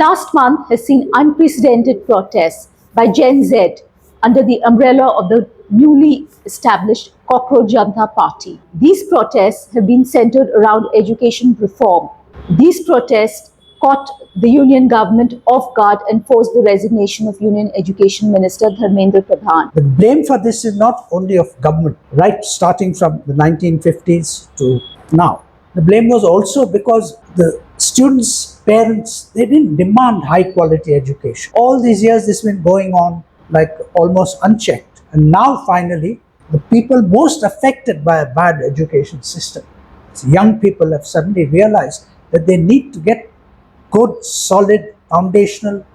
last month has seen unprecedented protests by Gen Z under the umbrella of the newly established Cockroach Janata Party. These protests have been centered around education reform. These protests caught the union government off guard and forced the resignation of Union Education Minister Dharmendra Pradhan. The blame for this is not only of government, right, starting from the 1950s to now. The blame was also because the students' parents, they didn't demand high quality education. All these years this has been going on like almost unchecked. And now finally, the people most affected by a bad education system, young people, have suddenly realized that they need to get good, solid, foundational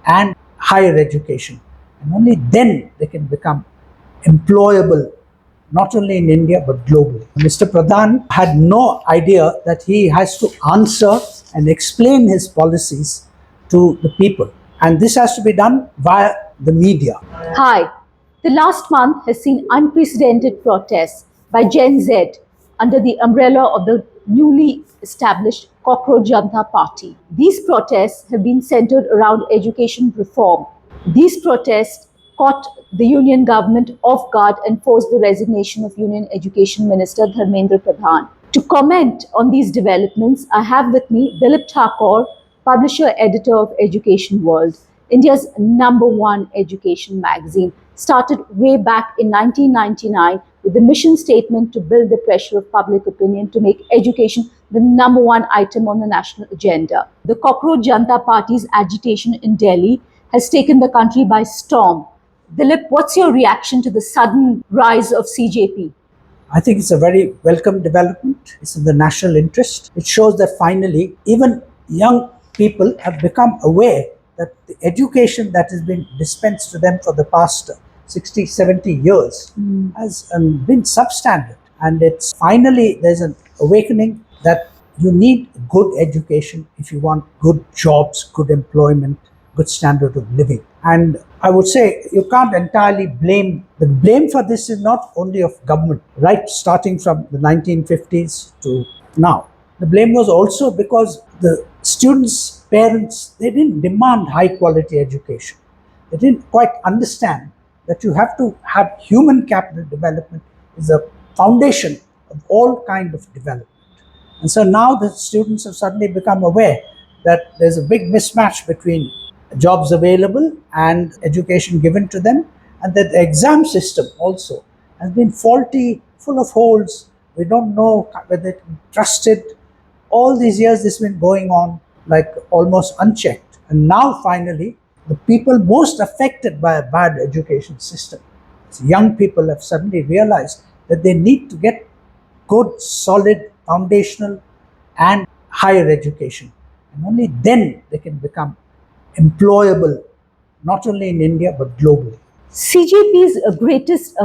and higher education. And only then they can become employable, not only in India but globally. Mr. Pradhan had no idea that he has to answer and explain his policies to the people. And this has to be done via the media. Hi. The last month has seen unprecedented protests by Gen Z under the umbrella of the newly established Cockroach Janata Party. These protests have been centered around education reform. These protests caught the union government off guard and forced the resignation of Union Education Minister Dharmendra Pradhan. To comment on these developments, I have with me Dilip Thakore, publisher, editor of EducationWorld, India's #1 education magazine, started way back in 1999 with the mission statement to build the pressure of public opinion to make education the #1 item on the national agenda. The Cockroach Janata Party's agitation in Delhi has taken the country by storm. Dilip, what's your reaction to the sudden rise of CJP? I think it's a very welcome development. It's in the national interest. It shows that finally even young people have become aware that the education that has been dispensed to them for the past 60, 70 years has been substandard. And it's finally, there's an awakening that you need good education if you want good jobs, good employment, good standard of living. And I would say you can't entirely blame, the blame for this is not only of government, right, starting from the 1950s to now. The blame was also because the students' parents, they didn't demand high quality education. They didn't quite understand that you have to have human capital development is a foundation of all kind of development. And so now the students have suddenly become aware that there's a big mismatch between jobs available and education given to them, and that the exam system also has been faulty, full of holes. We don't know whether it can be trusted. All these years this has been going on like almost unchecked. And now finally, the people most affected by a bad education system, young people, have suddenly realized that they need to get good, solid, foundational and higher education. And only then they can become employable, not only in India but globally. CJP's greatest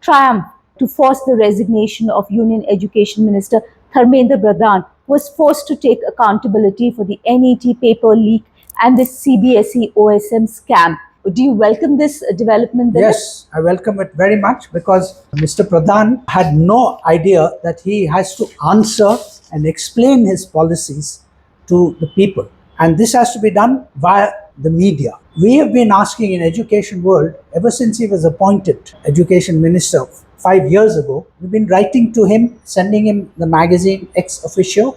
triumph to force the resignation of Union Education Minister Dharmendra Pradhan was forced to take accountability for the NET paper leak and the CBSE OSM scam. Do you welcome this development? Yes, I welcome it very much because Mr. Pradhan had no idea that he has to answer and explain his policies to the people. And this has to be done via the media. We have been asking in EducationWorld ever since he was appointed Education Minister 5 years ago. We've been writing to him, sending him the magazine ex officio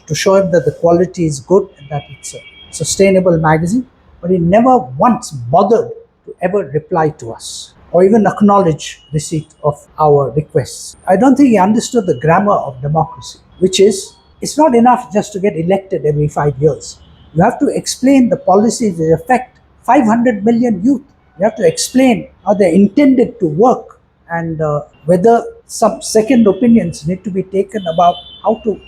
to show him that the quality is good and that it's a sustainable magazine. But he never once bothered to ever reply to us or even acknowledge receipt of our requests. I don't think he understood the grammar of democracy, which is, it's not enough just to get elected every 5 years. You have to explain the policies that affect 500 million youth. You have to explain how they're intended to work and whether some second opinions need to be taken about how to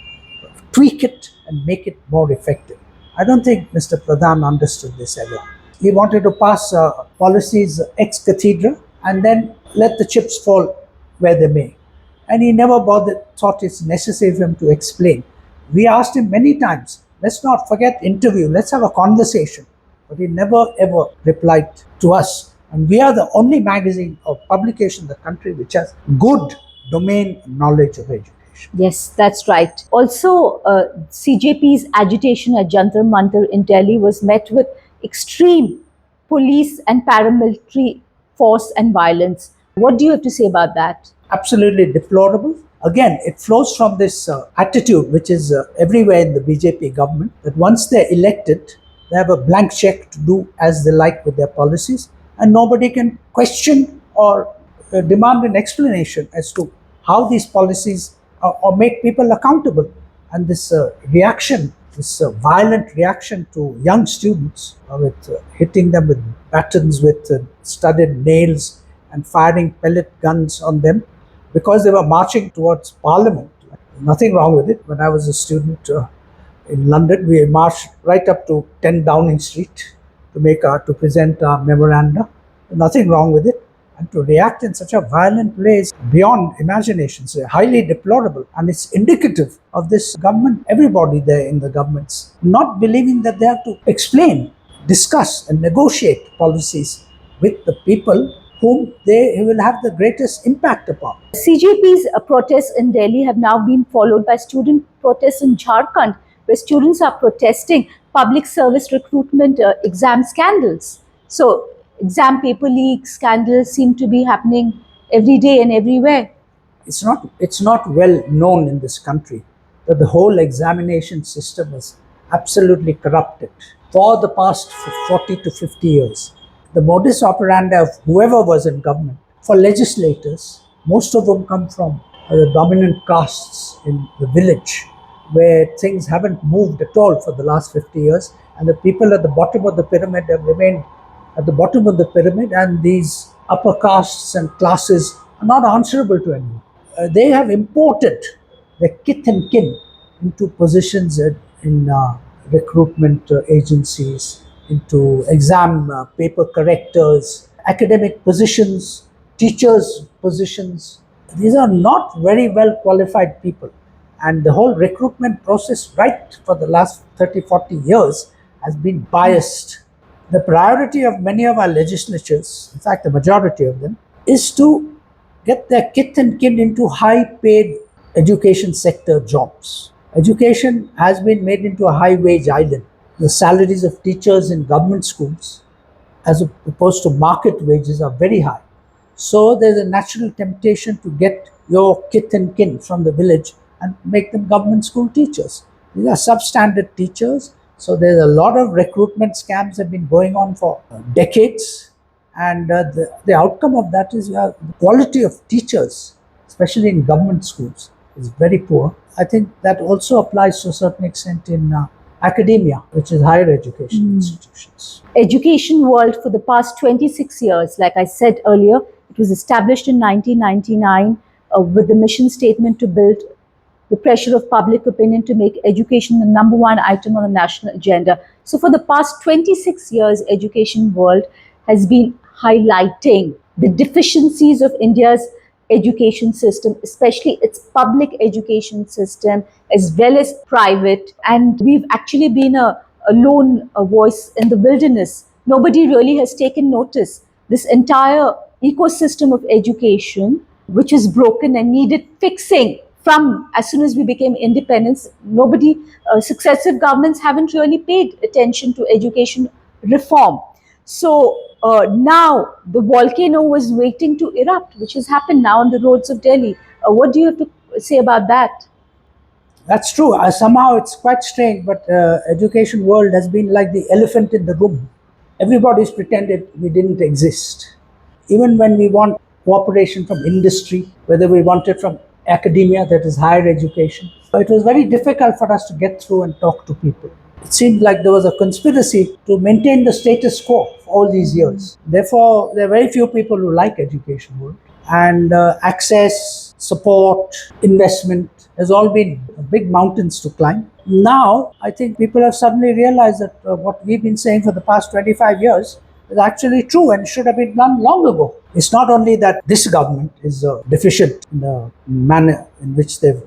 tweak it and make it more effective. I don't think Mr. Pradhan understood this ever. He wanted to pass policies ex cathedra and then let the chips fall where they may. And he never thought it's necessary for him to explain. We asked him many times, let's not forget interview, let's have a conversation. But he never ever replied to us. And we are the only magazine or publication in the country which has good domain knowledge of education. education. Yes, that's right. Also, CJP's agitation at Jantar Mantar in Delhi was met with extreme police and paramilitary force and violence. What do you have to say about that? Absolutely deplorable. Again, it flows from this attitude which is everywhere in the BJP government, that once they're elected, they have a blank check to do as they like with their policies, and nobody can question or demand an explanation as to how these policies or make people accountable. And this reaction, this violent reaction to young students with hitting them with batons with studded nails and firing pellet guns on them because they were marching towards Parliament. Nothing wrong with it. When I was a student in London, we marched right up to 10 Downing Street to present our memoranda. Nothing wrong with it. And to react in such a violent way is beyond imagination. It's highly deplorable, and it's indicative of this government, everybody there in the governments, not believing that they have to explain, discuss, and negotiate policies with the people whom they will have the greatest impact upon. CJP's protests in Delhi have now been followed by student protests in Jharkhand, where students are protesting public service recruitment exam scandals. So, exam paper leak scandals seem to be happening every day and everywhere. It's not well known in this country that the whole examination system is absolutely corrupted for the past 40 to 50 years. The modus operandi of whoever was in government, for legislators, most of them come from the dominant castes in the village, where things haven't moved at all for the last 50 years, and the people at the bottom of the pyramid have remained at the bottom of the pyramid, and these upper castes and classes are not answerable to anyone. They have imported their kith and kin into positions in recruitment agencies, into exam paper correctors, academic positions, teachers' positions. These are not very well qualified people. And the whole recruitment process, right for the last 30, 40 years, has been biased. The priority of many of our legislatures, in fact, the majority of them, is to get their kith and kin into high paid education sector jobs. Education has been made into a high wage island. The salaries of teachers in government schools, as opposed to market wages, are very high. So there's a natural temptation to get your kith and kin from the village and make them government school teachers. These are substandard teachers. So there's a lot of recruitment scams have been going on for decades. And the outcome of that is the quality of teachers, especially in government schools, is very poor. I think that also applies to a certain extent in academia, which is higher education institutions. Education World for the past 26 years, like I said earlier, it was established in 1999 with the mission statement to build the pressure of public opinion to make education the number one item on the national agenda. So for the past 26 years, Education World has been highlighting the deficiencies of India's education system, especially its public education system as well as private. And we've actually been a lone voice in the wilderness. Nobody really has taken notice. This entire ecosystem of education, which is broken and needed fixing from as soon as we became independence, successive governments haven't really paid attention to education reform. So now the volcano was waiting to erupt, which has happened now on the roads of Delhi. What do you have to say about that? That's true. Somehow it's quite strange, but education world has been like the elephant in the room. Everybody's pretended we didn't exist. Even when we want cooperation from industry, whether we want it from academia, that is higher education, it was very difficult for us to get through and talk to people. It seemed like there was a conspiracy to maintain the status quo for all these years. Therefore, there are very few people who like education world. And access, support, investment has all been big mountains to climb. Now, I think people have suddenly realized that what we've been saying for the past 25 years is actually true and should have been done long ago. It's not only that this government is deficient in the manner in which they've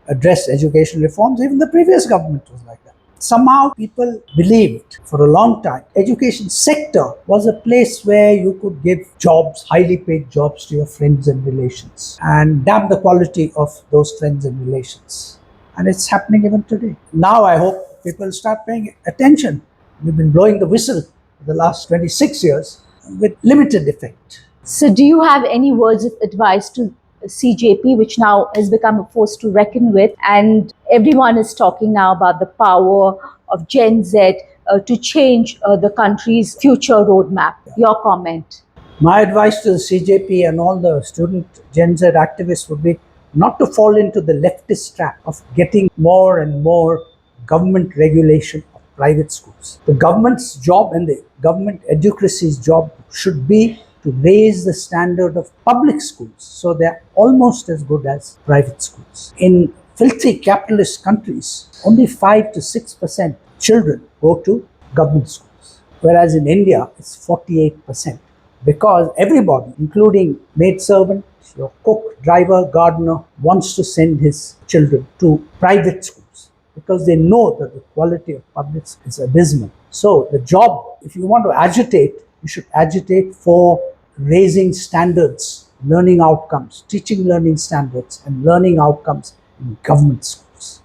addressed education reforms, even the previous government was like that. Somehow people believed for a long time education sector was a place where you could give jobs, highly paid jobs to your friends and relations, and damn the quality of those friends and relations. And it's happening even today. Now I hope people start paying attention. We've been blowing the whistle for the last 26 years with limited effect. So, do you have any words of advice to CJP, which now has become a force to reckon with, and everyone is talking now about the power of Gen Z to change the country's future roadmap? Your comment. My advice to the CJP and all the student Gen Z activists would be not to fall into the leftist trap of getting more and more government regulation of private schools. The government's job and the government educacy's job should be to raise the standard of public schools so they're almost as good as private schools. In filthy capitalist countries, only 5 to 6% children go to government schools, whereas in India it's 48%. Because everybody, including maidservant, your cook, driver, gardener, wants to send his children to private schools because they know that the quality of public is abysmal. So the job, if you want to agitate, you should agitate for raising standards, learning outcomes, teaching learning standards and learning outcomes in government schools.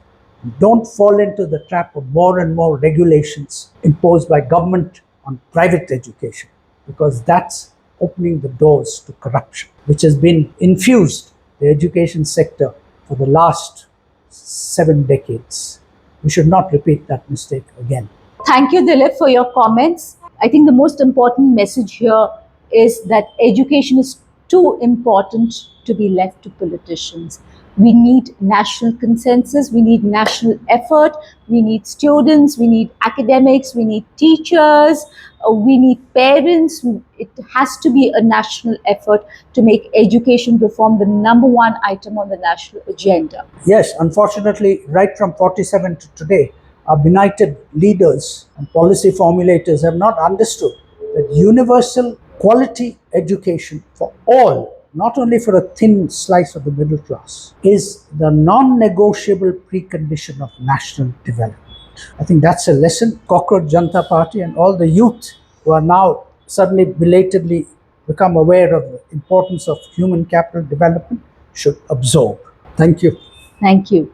Don't fall into the trap of more and more regulations imposed by government on private education, because that's opening the doors to corruption, which has been infused the education sector for the last 7 decades. We should not repeat that mistake again. Thank you, Dilip, for your comments. I think the most important message here is that education is too important to be left to politicians. We need national consensus, we need national effort, we need students, we need academics, we need teachers, we need parents. It has to be a national effort to make education reform the number one item on the national agenda. Yes, unfortunately, right from 47 to today, our benighted leaders and policy formulators have not understood that universal quality education for all, not only for a thin slice of the middle class, is the non-negotiable precondition of national development. I think that's a lesson Cockroach Janata Party and all the youth who are now suddenly belatedly become aware of the importance of human capital development should absorb. Thank you. Thank you.